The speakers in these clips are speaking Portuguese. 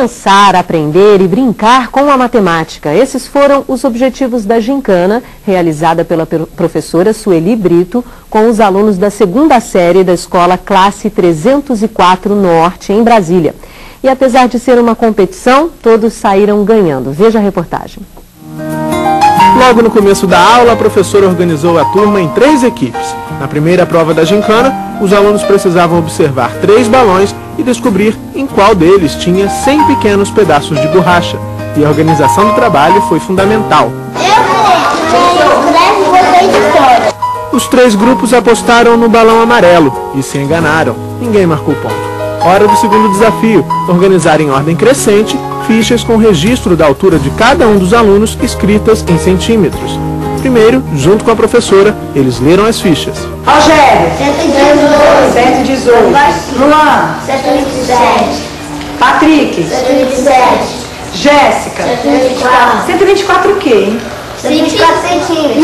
pensar, aprender e brincar com a matemática. Esses foram os objetivos da gincana, realizada pela professora Sueli Brito, com os alunos da 2ª série da escola Classe 304 Norte, em Brasília. E apesar de ser uma competição, todos saíram ganhando. Veja a reportagem. Logo no começo da aula, a professora organizou a turma em 3 equipes. Na primeira prova da gincana, os alunos precisavam observar 3 balões e descobrir em qual deles tinha 100 pequenos pedaços de borracha. E a organização do trabalho foi fundamental. Os 3 grupos apostaram no balão amarelo e se enganaram. Ninguém marcou ponto. Hora do segundo desafio, organizar em ordem crescente fichas com registro da altura de cada um dos alunos escritas em centímetros. Primeiro, junto com a professora, eles leram as fichas. Rogério, 118. Luan, 127. Patrick, 127. Jéssica, 124. 124 o quê, hein? 124 centímetros.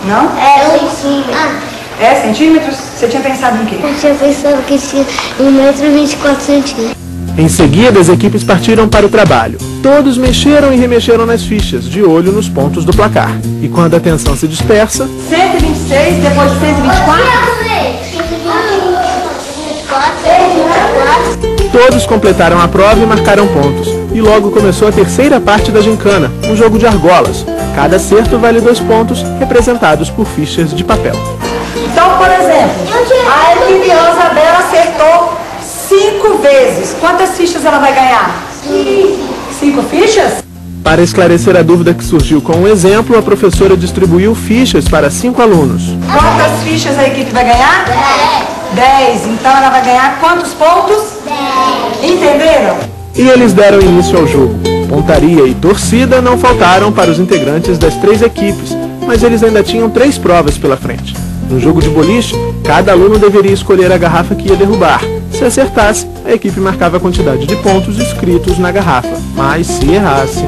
Não? É centímetros. É centímetros? Você tinha pensado em quê? Eu tinha pensado que tinha 1,24 m. Em seguida, as equipes partiram para o trabalho. Todos mexeram e remexeram nas fichas, de olho nos pontos do placar. E quando a atenção se dispersa... 126 depois de 124? Todos completaram a prova e marcaram pontos. E logo começou a terceira parte da gincana, um jogo de argolas. Cada acerto vale 2 pontos, representados por fichas de papel. Então, por exemplo, a equipe Rosabela acertou 5 vezes. Quantas fichas ela vai ganhar? 5 fichas? Para esclarecer a dúvida que surgiu com o exemplo, a professora distribuiu fichas para 5 alunos. Quantas fichas a equipe vai ganhar? 10. Então ela vai ganhar quantos pontos? 10. Entenderam? E eles deram início ao jogo. Pontaria e torcida não faltaram para os integrantes das 3 equipes, mas eles ainda tinham 3 provas pela frente. No jogo de boliche, cada aluno deveria escolher a garrafa que ia derrubar. Se acertasse, a equipe marcava a quantidade de pontos escritos na garrafa. Mas se errasse...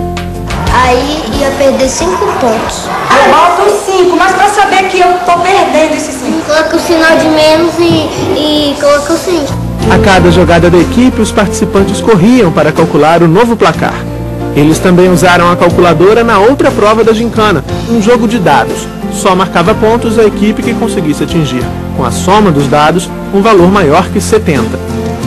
Aí ia perder 5 pontos. Eu boto 5, mas para saber que eu estou perdendo esses 5. Coloca o sinal de menos e coloca o 5. A cada jogada da equipe, os participantes corriam para calcular o novo placar. Eles também usaram a calculadora na outra prova da gincana, um jogo de dados. Só marcava pontos a equipe que conseguisse atingir, com a soma dos dados, um valor maior que 70.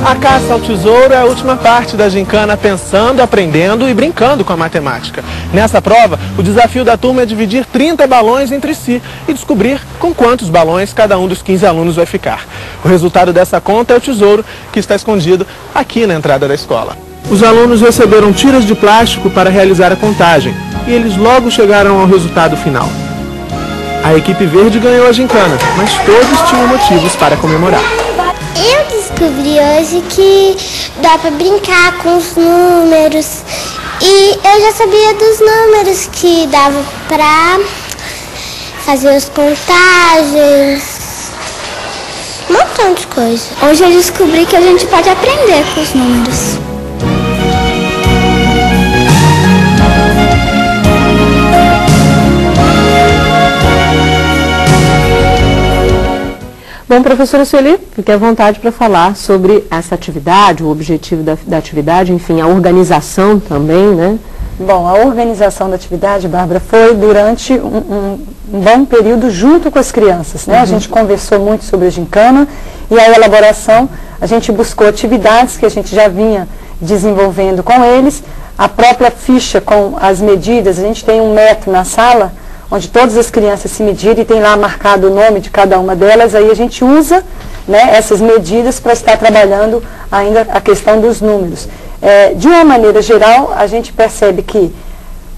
A caça ao tesouro é a última parte da gincana, pensando, aprendendo e brincando com a matemática. Nessa prova, o desafio da turma é dividir 30 balões entre si e descobrir com quantos balões cada um dos 15 alunos vai ficar. O resultado dessa conta é o tesouro, que está escondido aqui na entrada da escola. Os alunos receberam tiras de plástico para realizar a contagem e eles logo chegaram ao resultado final. A equipe verde ganhou a gincana, mas todos tinham motivos para comemorar. Eu descobri hoje que dá para brincar com os números. E eu já sabia dos números que dava para fazer as contagens. Um montão de coisa. Hoje eu descobri que a gente pode aprender com os números. Bom, professora Sueli, fique à vontade para falar sobre essa atividade, o objetivo da atividade, enfim, a organização também, né? Bom, a organização da atividade, Bárbara, foi durante um bom período junto com as crianças, né? A gente conversou muito sobre a gincana e a elaboração, a gente buscou atividades que a gente já vinha desenvolvendo com eles, a própria ficha com as medidas, a gente tem 1 metro na sala, onde todas as crianças se medirem e tem lá marcado o nome de cada uma delas, aí a gente usa, né, essas medidas para estar trabalhando ainda a questão dos números. De uma maneira geral, a gente percebe que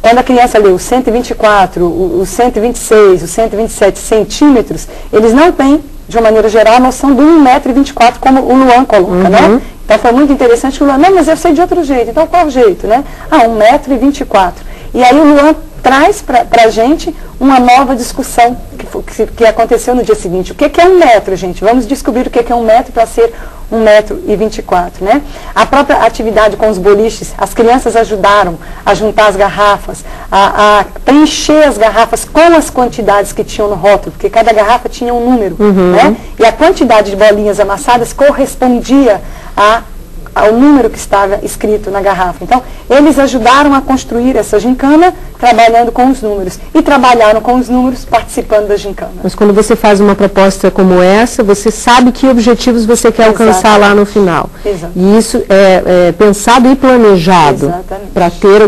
quando a criança lê o 124, o 126, o 127 centímetros, eles não têm, de uma maneira geral, a noção do 1,24 m, como o Luan coloca, né? Então foi muito interessante que o Luan, não, mas eu sei de outro jeito, então qual o jeito, né? 1,24 m. E aí o Luan traz para a gente uma nova discussão que aconteceu no dia seguinte. O que é 1 metro, gente? Vamos descobrir o que é 1 metro para ser 1,24 m, né? A própria atividade com os boliches, as crianças ajudaram a juntar as garrafas, a preencher as garrafas com as quantidades que tinham no rótulo, porque cada garrafa tinha um número, né? E a quantidade de bolinhas amassadas correspondia ao número que estava escrito na garrafa. Então, eles ajudaram a construir essa gincana trabalhando com os números. E trabalharam com os números participando da gincana. Mas quando você faz uma proposta como essa, você sabe que objetivos você quer alcançar lá no final. Exato. E isso é pensado e planejado para ter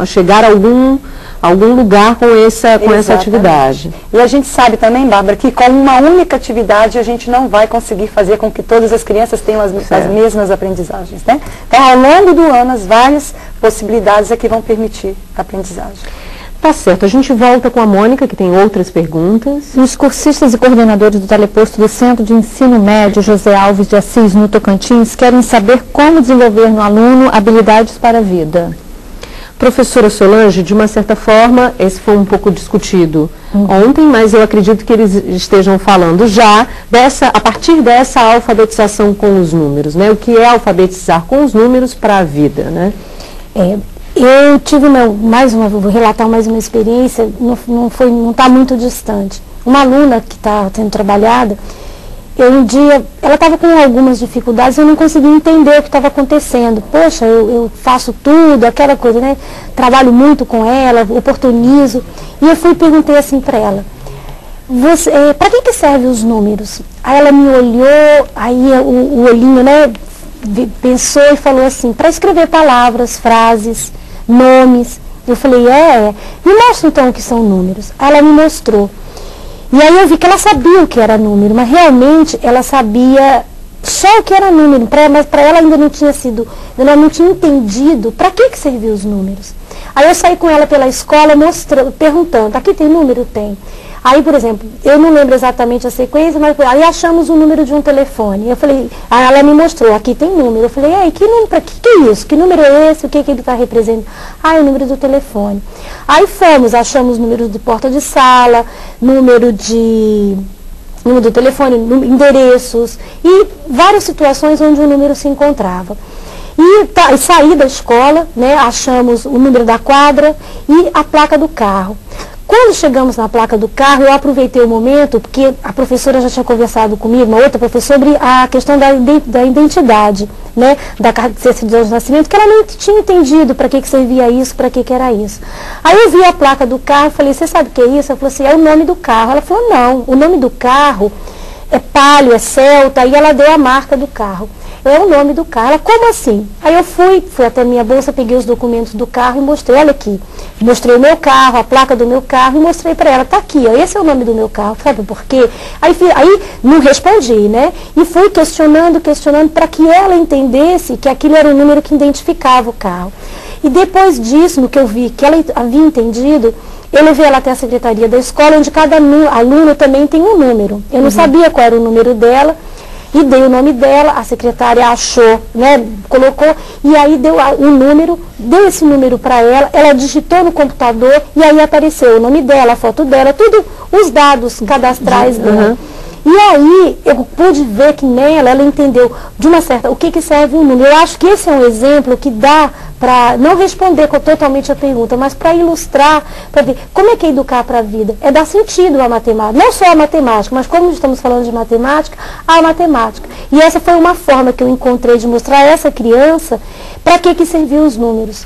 chegar a algum lugar com essa atividade. E a gente sabe também, Bárbara, que com uma única atividade a gente não vai conseguir fazer com que todas as crianças tenham as mesmas aprendizagens, né? Então, ao longo do ano, as várias possibilidades é que vão permitir a aprendizagem. Tá certo, a gente volta com a Mônica, que tem outras perguntas. Os cursistas e coordenadores do teleposto do Centro de Ensino Médio José Alves de Assis, no Tocantins, querem saber como desenvolver no aluno habilidades para a vida. Professora Solange, de uma certa forma, esse foi um pouco discutido ontem, mas eu acredito que eles estejam falando já a partir dessa alfabetização com os números, né? O que é alfabetizar com os números para a vida, né? Eu tive vou relatar mais uma experiência, não está muito distante. Uma aluna que está sendo trabalhada, um dia, ela estava com algumas dificuldades, eu não conseguia entender o que estava acontecendo. Poxa, eu faço tudo, aquela coisa, né? Trabalho muito com ela, oportunizo. E eu fui e perguntei assim para ela, para que servem os números? Aí ela me olhou, aí o olhinho, né, pensou e falou assim, para escrever palavras, frases, nomes. Eu falei, me mostra então o que são números. Aí ela me mostrou. E aí eu vi que ela sabia o que era número, mas realmente ela sabia só o que era número, mas para ela ainda não tinha entendido para que serviam os números. Aí eu saí com ela pela escola perguntando, aqui tem número? Tem. Aí, por exemplo, eu não lembro exatamente a sequência, mas aí achamos o número de um telefone. Eu falei, aí ela me mostrou, aqui tem número. Eu falei, que número, que é isso? Que número é esse? O que ele está representando? É o número do telefone. Aí achamos número de porta de sala, número do telefone, endereços e várias situações onde o número se encontrava. E saí da escola, né, achamos o número da quadra e a placa do carro. Quando chegamos na placa do carro, eu aproveitei o momento, porque a professora já tinha conversado comigo, uma outra professora, sobre a questão da identidade, né, da certidão de nascimento, que ela não tinha entendido para que servia isso, para que era isso. Aí eu vi a placa do carro, falei, você sabe o que é isso? Ela falou assim, é o nome do carro. Ela falou, não, o nome do carro é Palio, é Celta, e ela deu a marca do carro. É o nome do carro. Ela, como assim? Aí eu fui até a minha bolsa, peguei os documentos do carro e mostrei, olha aqui. Mostrei o meu carro, a placa do meu carro e mostrei para ela, tá aqui, ó, esse é o nome do meu carro, sabe por quê? Aí não respondi, né? E fui questionando para que ela entendesse que aquilo era o número que identificava o carro. E depois disso, no que eu vi que ela havia entendido, eu levei ela até a secretaria da escola, onde cada aluno também tem um número. Eu não sabia qual era o número dela. E dei o nome dela, a secretária achou, né, colocou, e aí deu deu esse número para ela, ela digitou no computador e aí apareceu o nome dela, a foto dela, tudo, os dados cadastrais dela. E aí eu pude ver que nela, ela entendeu de uma certa, o que serve um número. Eu acho que esse é um exemplo que dá para não responder totalmente a pergunta, mas para ilustrar, para ver como é que é educar para a vida. É dar sentido à matemática, não só a matemática, mas como estamos falando de matemática, a matemática. E essa foi uma forma que eu encontrei de mostrar a essa criança para que serviam os números.